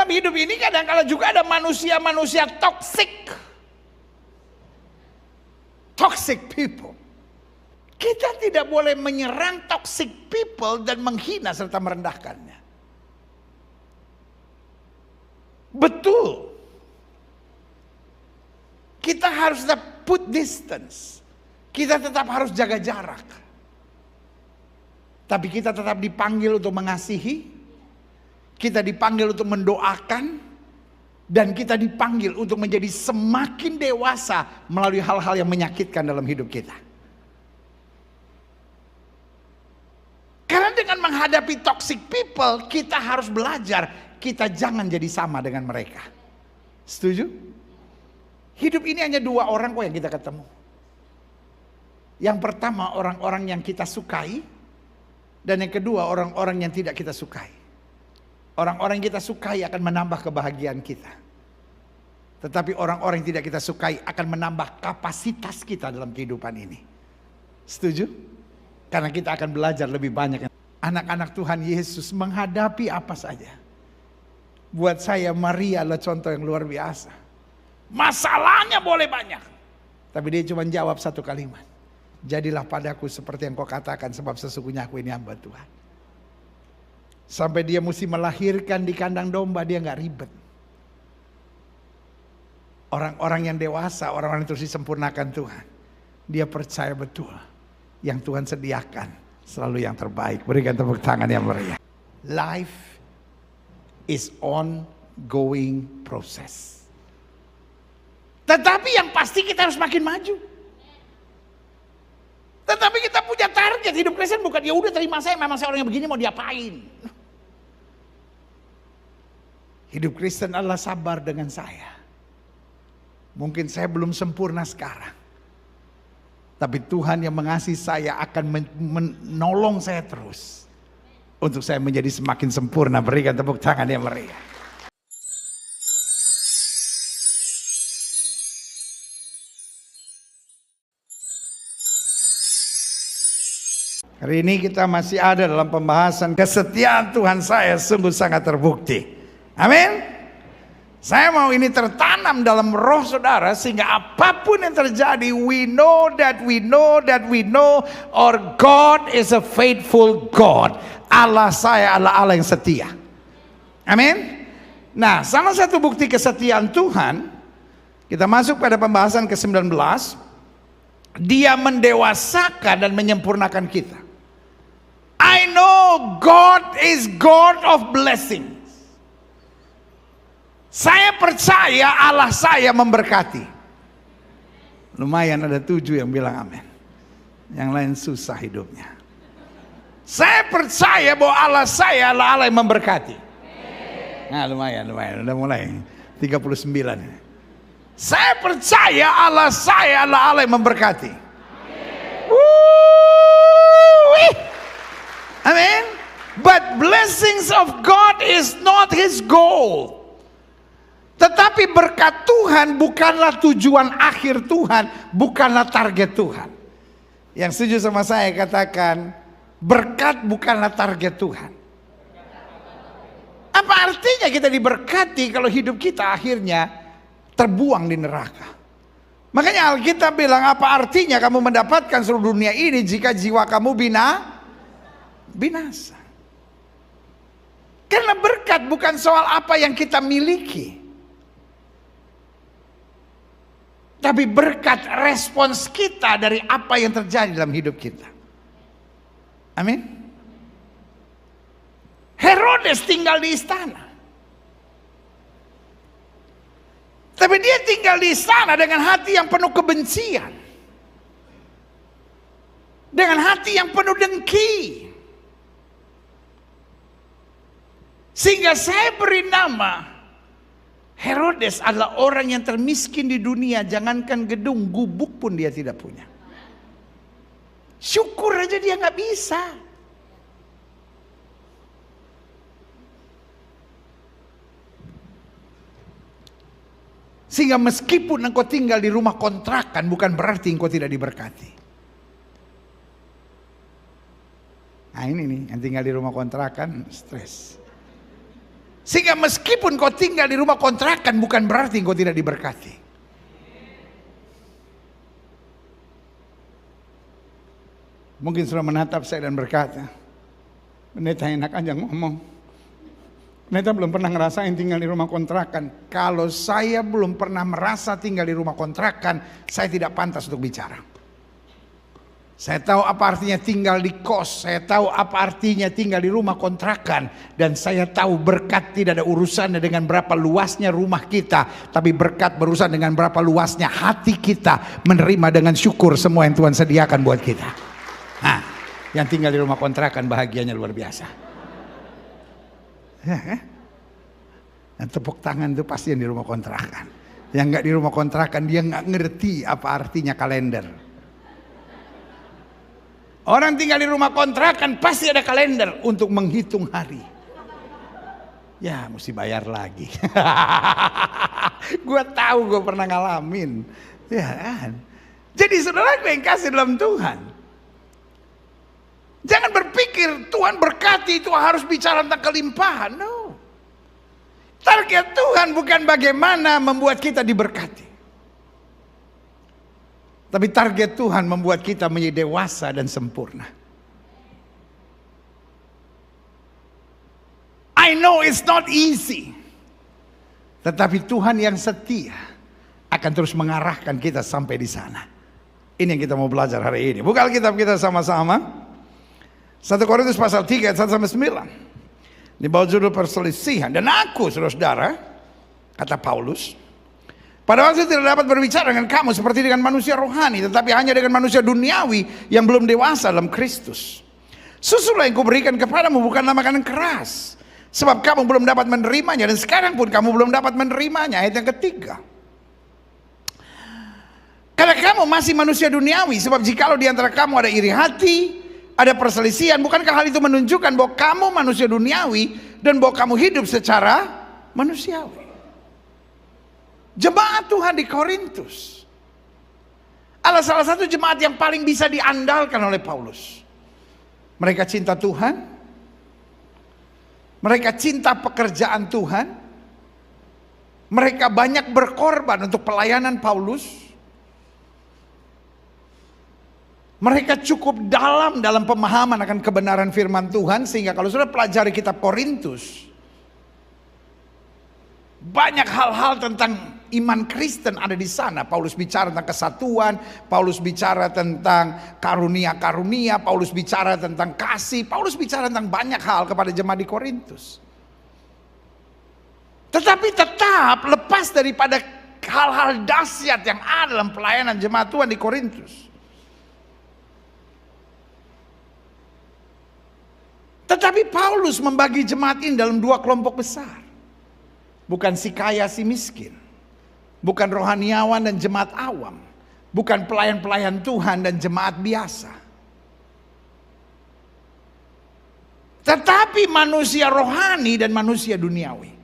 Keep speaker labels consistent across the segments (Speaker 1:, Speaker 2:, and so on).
Speaker 1: dalam hidup ini kadang-kala juga ada manusia-manusia toksik. Toxic people. Kita tidak boleh menyerang toxic people dan menghina serta merendahkannya. Betul. Kita harus tetap put distance. Kita tetap harus jaga jarak. Tapi kita tetap dipanggil untuk mengasihi. Kita dipanggil untuk mendoakan. Dan kita dipanggil untuk menjadi semakin dewasa melalui hal-hal yang menyakitkan dalam hidup kita. Karena dengan menghadapi toxic people, kita harus belajar. Kita jangan jadi sama dengan mereka. Setuju? Hidup ini hanya dua orang kok yang kita ketemu. Yang pertama orang-orang yang kita sukai. Dan yang kedua orang-orang yang tidak kita sukai. Orang-orang yang kita sukai akan menambah kebahagiaan kita. Tetapi orang-orang yang tidak kita sukai akan menambah kapasitas kita dalam kehidupan ini. Setuju? Karena kita akan belajar lebih banyak. Anak-anak Tuhan Yesus menghadapi apa saja. Buat saya Maria adalah contoh yang luar biasa. Masalahnya boleh banyak. Tapi dia cuma jawab satu kalimat. Jadilah padaku seperti yang kau katakan, sebab sesungguhnya aku ini hamba Tuhan. Sampai dia mesti melahirkan di kandang domba, dia gak ribet. Orang-orang yang dewasa, orang-orang yang terus disempurnakan Tuhan, dia percaya betul yang Tuhan sediakan selalu yang terbaik. Berikan tepuk tangan yang meriah. Life is ongoing process. Tetapi yang pasti kita harus makin maju. Tetapi kita punya target. Hidup Kristen bukan ya udah terima saya, memang saya orang yang begini mau diapain. Hidup Kristen adalah sabar dengan saya. Mungkin saya belum sempurna sekarang. Tapi Tuhan yang mengasihi saya akan menolong saya terus. Untuk saya menjadi semakin sempurna. Berikan tepuk tangan yang meriah. Hari ini kita masih ada dalam pembahasan kesetiaan Tuhan saya sungguh sangat terbukti. Amin. Saya mau ini tertanam dalam roh saudara sehingga apapun yang terjadi, we know that our God is a faithful God. Allah saya adalah Allah yang setia. Amin. Nah, salah satu bukti kesetiaan Tuhan, kita masuk pada pembahasan ke-19. Dia mendewasakan dan menyempurnakan kita. I know God is God of blessings. Saya percaya Allah saya memberkati. Lumayan ada 7 yang bilang amin. Yang lain susah hidupnya. Saya percaya bahwa Allah saya adalah Allah yang memberkati. Nah lumayan udah mulai 39. Saya percaya Allah saya adalah Allah yang memberkati. Amin. But blessings of God is not His goal. Tetapi berkat Tuhan bukanlah tujuan akhir Tuhan, bukanlah target Tuhan. Yang setuju sama saya katakan, berkat bukanlah target Tuhan. Apa artinya kita diberkati kalau hidup kita akhirnya terbuang di neraka? Makanya Alkitab bilang, apa artinya kamu mendapatkan seluruh dunia ini jika jiwa kamu binasa? Karena berkat bukan soal apa yang kita miliki, tapi berkat respons kita dari apa yang terjadi dalam hidup kita. Amin. Herodes tinggal di istana, tapi dia tinggal di istana dengan hati yang penuh kebencian, dengan hati yang penuh dengki. Sehingga saya beri nama Herodes adalah orang yang termiskin di dunia. Jangankan gedung, gubuk pun dia tidak punya. Syukur aja dia gak bisa. Sehingga meskipun engkau tinggal di rumah kontrakan, bukan berarti engkau tidak diberkati. Nah ini nih, yang tinggal di rumah kontrakan stres. Sehingga meskipun kau tinggal di rumah kontrakan bukan berarti kau tidak diberkati. Mungkin sudah menatap saya dan berkata, pendeta enak aja ngomong. Pendeta belum pernah ngerasain tinggal di rumah kontrakan. Kalau saya belum pernah merasa tinggal di rumah kontrakan, saya tidak pantas untuk bicara. Saya tahu apa artinya tinggal di kos, saya tahu apa artinya tinggal di rumah kontrakan. Dan saya tahu berkat tidak ada urusannya dengan berapa luasnya rumah kita, tapi berkat berurusan dengan berapa luasnya hati kita menerima dengan syukur semua yang Tuhan sediakan buat kita. Nah, yang tinggal di rumah kontrakan bahagianya luar biasa. Ya, kan? Yang tepuk tangan itu pasti yang di rumah kontrakan. Yang nggak di rumah kontrakan dia nggak ngerti apa artinya kalender. Orang tinggal di rumah kontrakan pasti ada kalender untuk menghitung hari. Ya, mesti bayar lagi. Gue tahu, gue pernah ngalamin. Ya kan? Jadi saudara yang kasih dalam Tuhan, jangan berpikir Tuhan berkati itu harus bicara tentang kelimpahan. No. Target Tuhan bukan bagaimana membuat kita diberkati. Tapi target Tuhan membuat kita menjadi dewasa dan sempurna. I know it's not easy. Tetapi Tuhan yang setia akan terus mengarahkan kita sampai di sana. Ini yang kita mau belajar hari ini. Buka Alkitab kita sama-sama. 1 Korintus pasal 3 ayat 1 sampai 9. Di bawah judul perselisihan. Dan aku, saudara-saudara, kata Paulus, pada waktu itu tidak dapat berbicara dengan kamu seperti dengan manusia rohani, tetapi hanya dengan manusia duniawi yang belum dewasa dalam Kristus. Susulah yang kuberikan kepadamu bukanlah makanan keras, sebab kamu belum dapat menerimanya, dan sekarang pun kamu belum dapat menerimanya. Ayat yang ketiga. Karena kamu masih manusia duniawi, sebab jikalau di antara kamu ada iri hati, ada perselisihan, bukankah hal itu menunjukkan bahwa kamu manusia duniawi dan bahwa kamu hidup secara manusiawi? Jemaat Tuhan di Korintus adalah salah satu jemaat yang paling bisa diandalkan oleh Paulus. Mereka cinta Tuhan, mereka cinta pekerjaan Tuhan, mereka banyak berkorban untuk pelayanan Paulus. Mereka cukup dalam pemahaman akan kebenaran firman Tuhan, sehingga kalau sudah pelajari kitab Korintus, banyak hal-hal tentang iman Kristen ada di sana. Paulus bicara tentang kesatuan, Paulus bicara tentang karunia-karunia, Paulus bicara tentang kasih, Paulus bicara tentang banyak hal kepada jemaat di Korintus. Tetapi tetap lepas daripada hal-hal dahsyat yang ada dalam pelayanan jemaat Tuhan di Korintus, tetapi Paulus membagi jemaat ini dalam dua kelompok besar. Bukan si kaya si miskin, bukan rohaniawan dan jemaat awam, bukan pelayan-pelayan Tuhan dan jemaat biasa. Tetapi manusia rohani dan manusia duniawi.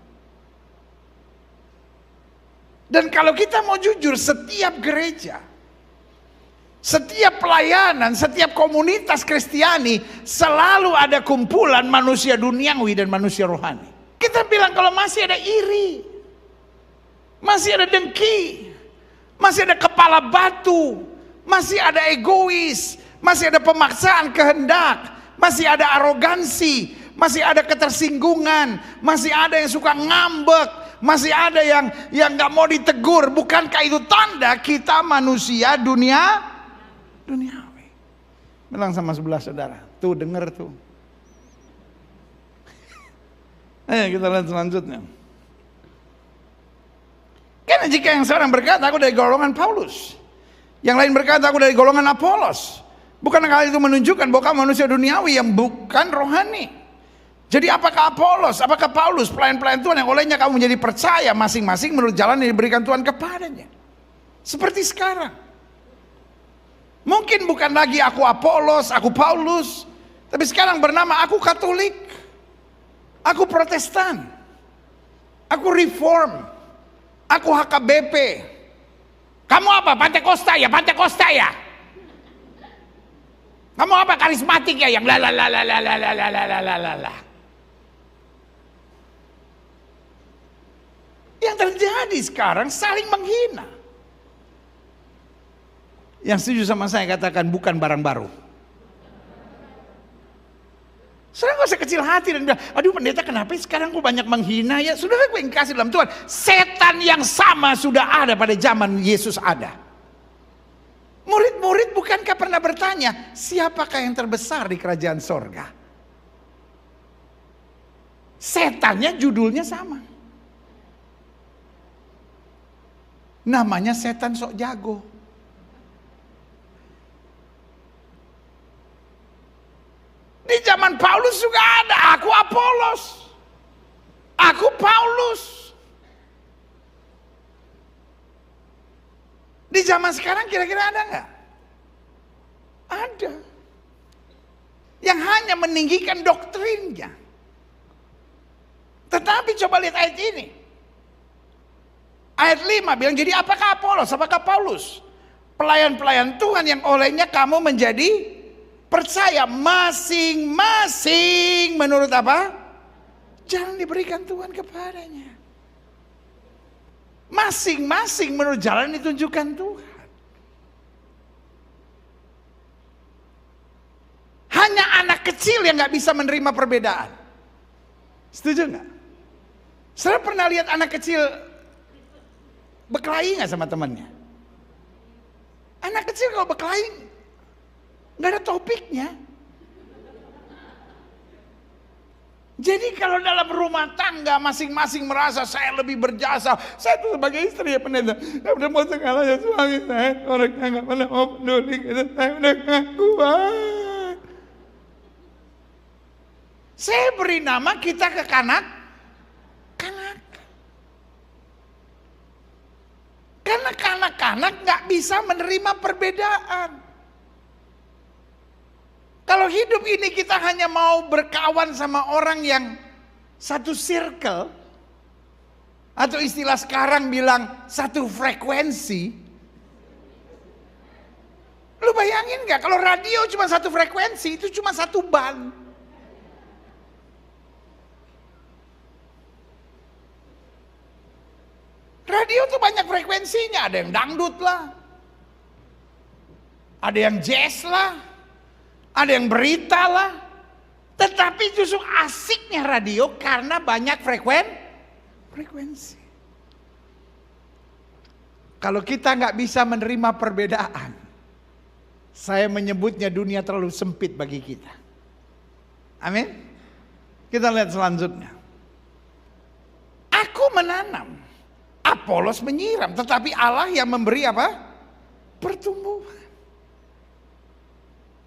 Speaker 1: Dan kalau kita mau jujur, setiap gereja, setiap pelayanan, setiap komunitas Kristiani selalu ada kumpulan manusia duniawi dan manusia rohani. Kita bilang kalau masih ada iri, masih ada dengki, masih ada kepala batu, masih ada egois, masih ada pemaksaan kehendak, masih ada arogansi, masih ada ketersinggungan, masih ada yang suka ngambek, masih ada yang nggak mau ditegur. Bukankah itu tanda kita manusia duniawi? Bilang sama sebelah saudara, tuh denger tuh. Ayo kita lihat selanjutnya. Karena jika yang seorang berkata aku dari golongan Paulus, yang lain berkata aku dari golongan Apolos, bukankah hal itu menunjukkan bahwa kamu manusia duniawi yang bukan rohani? Jadi apakah Apolos, apakah Paulus pelayan-pelayan Tuhan yang olehnya kamu menjadi percaya masing-masing menurut jalan yang diberikan Tuhan kepadanya? Seperti sekarang. Mungkin bukan lagi aku Apolos, aku Paulus, tapi sekarang bernama aku Katolik, aku Protestan, aku Reform, aku HKBP. Kamu apa? Pantekosta ya? Pantekosta ya? Kamu apa? Karismatik ya? Yang la. terjadi sekarang saling menghina. Yang setuju sama saya katakan bukan barang baru. Saudara gak usah kecil hati dan bilang, aduh pendeta kenapa sekarang kok banyak menghina ya. Saudara gue yang kasih dalam Tuhan. Setan yang sama sudah ada pada zaman Yesus ada. Murid-murid bukankah pernah bertanya, siapakah yang terbesar di kerajaan sorga? Setannya judulnya sama. Namanya setan sok jago. Di zaman Paulus juga ada, aku Apolos, aku Paulus. Di zaman sekarang kira-kira ada nggak? Ada. Yang hanya meninggikan doktrinnya. Tetapi coba lihat ayat ini. Ayat 5 bilang, jadi apakah Apolos, apakah Paulus? Pelayan-pelayan Tuhan yang olehnya kamu menjadi percaya, masing-masing menurut apa? Jalan diberikan Tuhan kepadanya. Masing-masing menurut jalan ditunjukkan Tuhan. Hanya anak kecil yang gak bisa menerima perbedaan. Setuju gak? Saya pernah lihat anak kecil berkelahi gak sama temannya? Anak kecil kalau berkelahi nggak ada topiknya. Jadi kalau dalam rumah tangga masing-masing merasa saya lebih berjasa, saya itu sebagai istri ya pendeta, saya udah mau segala ya suami saya, orangnya nggak pernah mau peduli, saya udah nggak kuat. Saya beri nama kita ke kanak-kanak. Karena kanak-kanak nggak bisa menerima perbedaan. Kalau hidup ini kita hanya mau berkawan sama orang yang satu circle, atau istilah sekarang bilang satu frekuensi. Lu bayangin gak kalau radio cuma satu frekuensi, itu cuma satu ban. Radio tuh banyak frekuensinya, ada yang dangdut lah, ada yang jazz lah, ada yang berita lah. Tetapi justru asiknya radio karena banyak frekuensi. Kalau kita nggak bisa menerima perbedaan, saya menyebutnya dunia terlalu sempit bagi kita. Amin. Kita lihat selanjutnya. Aku menanam, Apolos menyiram, tetapi Allah yang memberi apa? Pertumbuhan.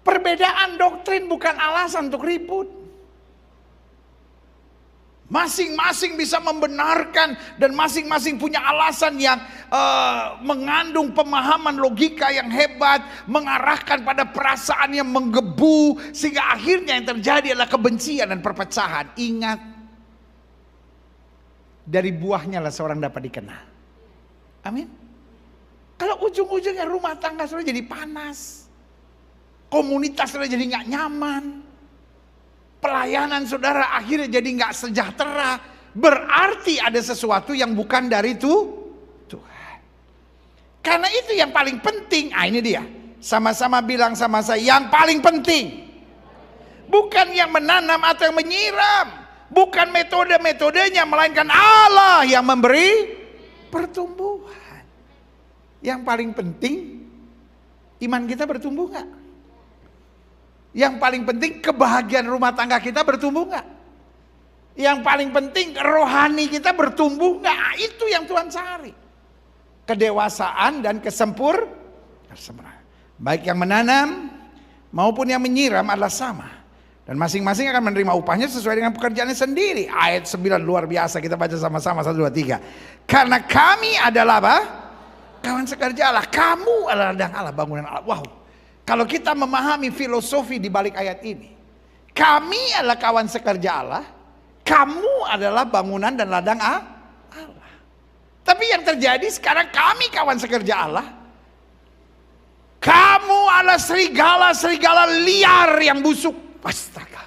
Speaker 1: Perbedaan doktrin bukan alasan untuk ribut. Masing-masing bisa membenarkan dan masing-masing punya alasan yang mengandung pemahaman logika yang hebat, mengarahkan pada perasaan yang menggebu, sehingga akhirnya yang terjadi adalah kebencian dan perpecahan. Ingat, dari buahnya lah seorang dapat dikenal. Amin. Kalau ujung-ujungnya rumah tangga sudah jadi panas, komunitas saudara jadi nggak nyaman, pelayanan saudara akhirnya jadi nggak sejahtera, berarti ada sesuatu yang bukan dari Tuhan. Karena itu yang paling penting. Ini dia, sama-sama bilang sama saya, yang paling penting bukan yang menanam atau yang menyiram, bukan metode-metodenya, melainkan Allah yang memberi pertumbuhan. Yang paling penting, iman kita bertumbuh nggak? Yang paling penting, kebahagiaan rumah tangga kita bertumbuh nggak? Yang paling penting, rohani kita bertumbuh nggak? Itu yang Tuhan cari. Kedewasaan dan kesempurnaan. Baik yang menanam maupun yang menyiram adalah sama. Dan masing-masing akan menerima upahnya sesuai dengan pekerjaannya sendiri. Ayat 9 luar biasa, kita baca sama-sama 1, 2, 3. Karena kami adalah apa? Kawan sekerja Allah. Kamu adalah ladang Allah, bangunan Allah. Wow. Kalau kita memahami filosofi di balik ayat ini, kami adalah kawan sekerja Allah, kamu adalah bangunan dan ladang Allah. Tapi yang terjadi sekarang, kami kawan sekerja Allah, kamu adalah serigala-serigala liar yang busuk. Astaga.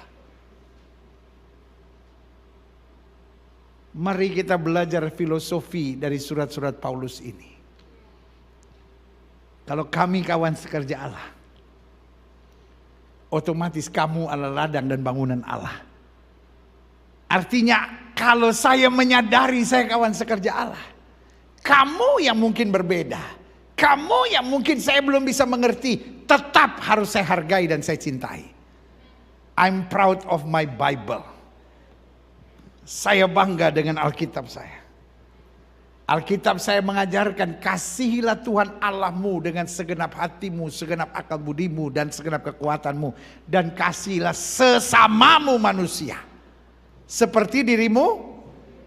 Speaker 1: Mari kita belajar filosofi dari surat-surat Paulus ini. Kalau kami kawan sekerja Allah, otomatis kamu adalah ladang dan bangunan Allah. Artinya kalau saya menyadari saya kawan sekerja Allah, kamu yang mungkin berbeda, kamu yang mungkin saya belum bisa mengerti, tetap harus saya hargai dan saya cintai. I'm proud of my Bible. Saya bangga dengan Alkitab saya. Alkitab saya mengajarkan, kasihilah Tuhan Allahmu dengan segenap hatimu, segenap akal budimu, dan segenap kekuatanmu. Dan kasihilah sesamamu manusia seperti dirimu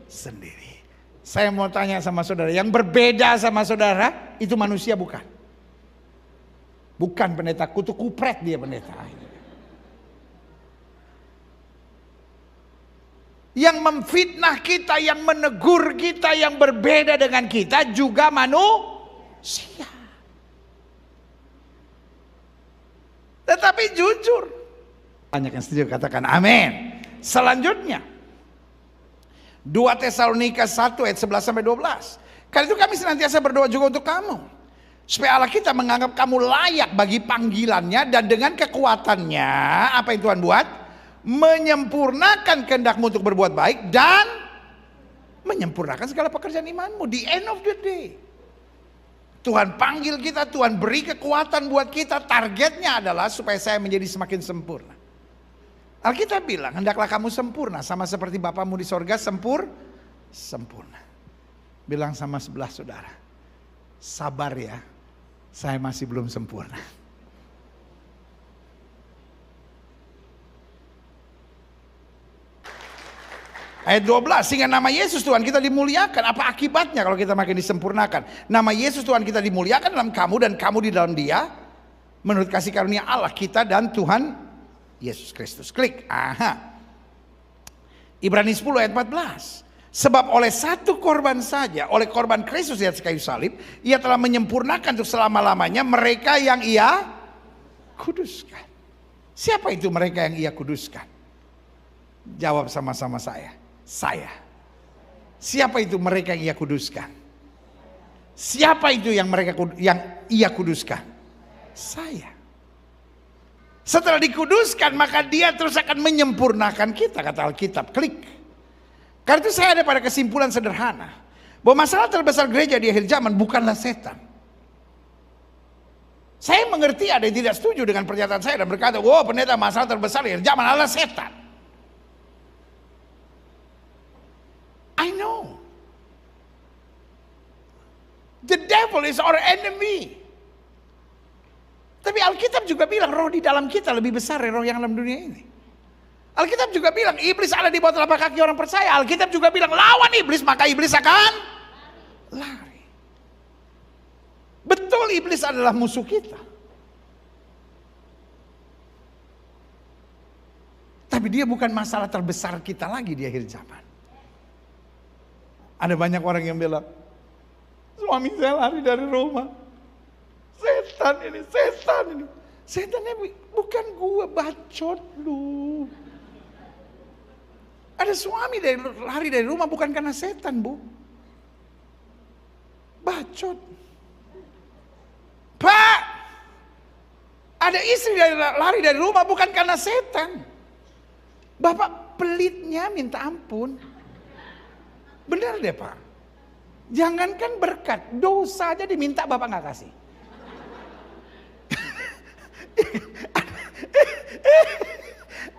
Speaker 1: sendiri. Saya mau tanya sama saudara, yang berbeda sama saudara itu manusia bukan? Bukan pendeta, kutu kupret dia pendeta. Yang memfitnah kita, yang menegur kita, yang berbeda dengan kita juga manusia. Tetapi jujur. Banyak yang setuju, katakan amin. Selanjutnya 2 Tesalonika 1 ayat 11 sampai 12. Karena itu kami senantiasa berdoa juga untuk kamu, supaya Allah kita menganggap kamu layak bagi panggilannya, dan dengan kekuatannya, apa yang Tuhan buat? Menyempurnakan kehendakmu untuk berbuat baik dan menyempurnakan segala pekerjaan imanmu. Di end of the day, Tuhan panggil kita, Tuhan beri kekuatan buat kita. Targetnya adalah supaya saya menjadi semakin sempurna. Alkitab bilang, hendaklah kamu sempurna sama seperti Bapamu di sorga sempurna. Bilang sama sebelah saudara, sabar ya, saya masih belum sempurna. Ayat 12, sehingga nama Yesus Tuhan kita dimuliakan. Apa akibatnya kalau kita makin disempurnakan? Nama Yesus Tuhan kita dimuliakan dalam kamu dan kamu di dalam Dia, menurut kasih karunia Allah kita dan Tuhan Yesus Kristus. Klik. Aha. Ibrani 10 ayat 14. Sebab oleh satu korban saja, oleh korban Kristus di atas kayu salib, Ia telah menyempurnakan untuk selama-lamanya mereka yang Ia kuduskan. Siapa itu mereka yang Ia kuduskan? Jawab sama-sama saya. Siapa itu mereka yang Ia kuduskan? Siapa itu yang Ia kuduskan? Saya. Setelah dikuduskan, maka Dia terus akan menyempurnakan kita, kata Alkitab. Klik. Karena itu saya ada pada kesimpulan sederhana, bahwa masalah terbesar gereja di akhir zaman bukanlah setan. Saya mengerti ada yang tidak setuju dengan pernyataan saya dan berkata, wow, pendeta, masalah terbesar di akhir zaman adalah setan. I know. The devil is our enemy. Tapi Alkitab juga bilang roh di dalam kita lebih besar dari roh yang dalam dunia ini. Alkitab juga bilang iblis ada di bawah telapak kaki orang percaya. Alkitab juga bilang lawan iblis maka iblis akan lari. Betul, iblis adalah musuh kita. Tapi dia bukan masalah terbesar kita lagi di akhir zaman. Ada banyak orang yang bilang, suami saya lari dari rumah. Setan ini. Setannya bukan gue, bacot lu. Ada suami lari dari rumah bukan karena setan, Bu. Bacot. Pak, ada istri lari dari rumah bukan karena setan. Bapak pelitnya minta ampun. Benar deh Pak. Jangankan berkat, dosa aja diminta Bapak gak kasih.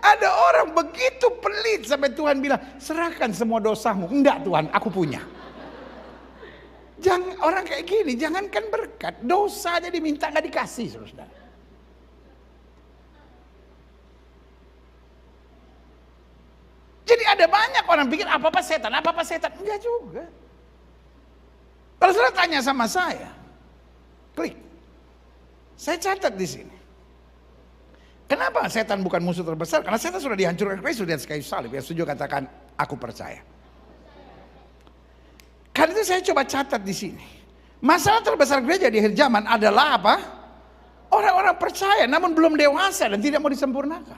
Speaker 1: Ada orang begitu pelit sampai Tuhan bilang, serahkan semua dosamu. Enggak Tuhan, aku punya. Orang kayak gini, jangankan berkat, dosa aja diminta gak dikasih, saudara. Jadi ada banyak orang pikir apa-apa setan. Enggak juga. Kalau saudara tanya sama saya, klik. Saya catat di sini. Kenapa setan bukan musuh terbesar? Karena setan sudah dihancurkan Kristus di atas kayu salib. Yang setuju katakan, aku percaya. Karena itu saya coba catat di sini. Masalah terbesar gereja di akhir zaman adalah apa? Orang-orang percaya namun belum dewasa dan tidak mau disempurnakan.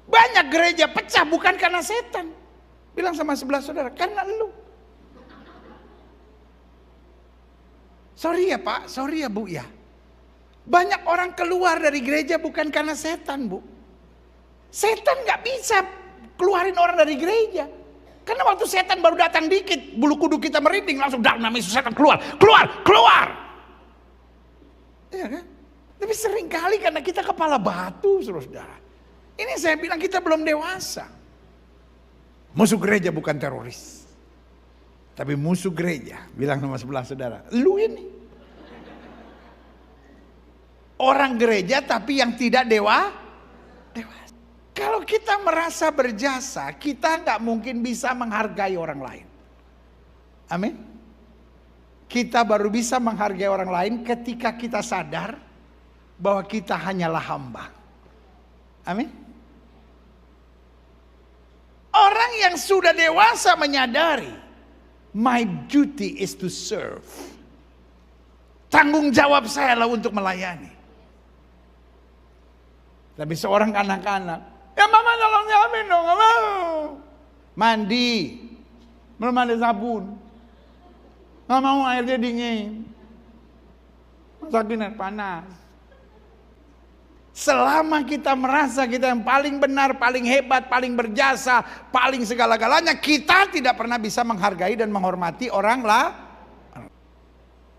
Speaker 1: Banyak gereja pecah bukan karena setan. Bilang sama sebelah saudara, karena lu. Sorry ya Pak, sorry ya Bu ya. Banyak orang keluar dari gereja bukan karena setan Bu. Setan gak bisa keluarin orang dari gereja. Karena waktu setan baru datang dikit, bulu kuduk kita merinding, langsung dalam nama Yesus setan keluar, keluar, keluar. Iya kan? Tapi seringkali karena kita kepala batu, saudara. Ini saya bilang kita belum dewasa. Musuh gereja bukan teroris. Tapi musuh gereja, bilang sama sebelah saudara, lu ini. Orang gereja tapi yang tidak dewasa. Kalau kita merasa berjasa, kita nggak mungkin bisa menghargai orang lain. Amin. Kita baru bisa menghargai orang lain ketika kita sadar bahwa kita hanyalah hamba. Amin. Orang yang sudah dewasa menyadari, my duty is to serve. Tanggung jawab saya lah untuk melayani. Tapi seorang anak-anak, ya mama tolong nyamin dong, gak mau. Mandi, belum ada sabun. Gak mau airnya dingin. Masakin air panas. Selama kita merasa kita yang paling benar, paling hebat, paling berjasa, paling segala-galanya, kita tidak pernah bisa menghargai dan menghormati orang lah.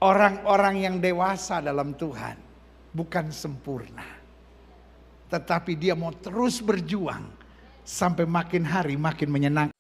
Speaker 1: Orang-orang yang dewasa dalam Tuhan bukan sempurna, tetapi dia mau terus berjuang sampai makin hari makin menyenangkan.